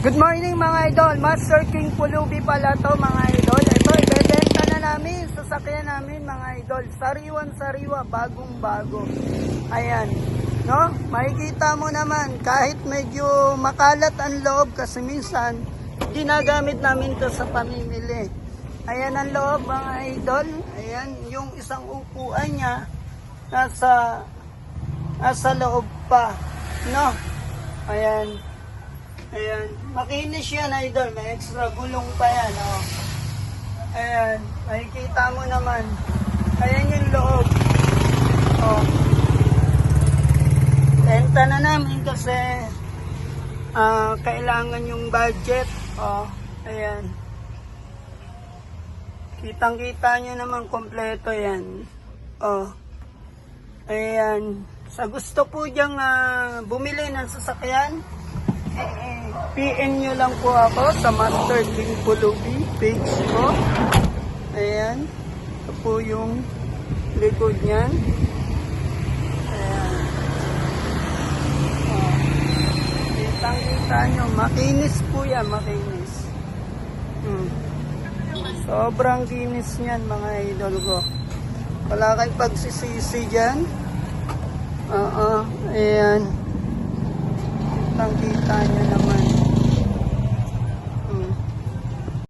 Good morning mga idol, Master King Pulubi pala to mga idol. Ito, ibebenta na namin, sasakyan namin mga idol. Sariwan-sariwa, bagong-bago. Ayan, no? Makikita mo naman, kahit medyo makalat ang loob kasi minsan, ginagamit namin to sa pamimili. Ayan ang loob mga idol. Ayan, yung isang upuan niya, nasa loob pa, no? Ayan. Ayan, makinis yan idol, may extra gulong pa yan, oh. Ayan, makikita mo naman. Ayan yung loob. Oh. Benta na namin kasi kailangan yung budget. Oh, ayan. Kitang-kita nyo naman kompleto yan. Oh. Ayan. Sa gusto po dyang bumili ng sasakyan, PM nyo lang po ako sa Master King Pulubi page ko. Ayan. Ito po yung likod niyan. Ayan. Oh. Kitang-kita nyo. Makinis po yan. Makinis. Sobrang kinis niyan mga idol ko. Wala kayong pagsisisi dyan. Ayan. Kitang-kita nyo naman.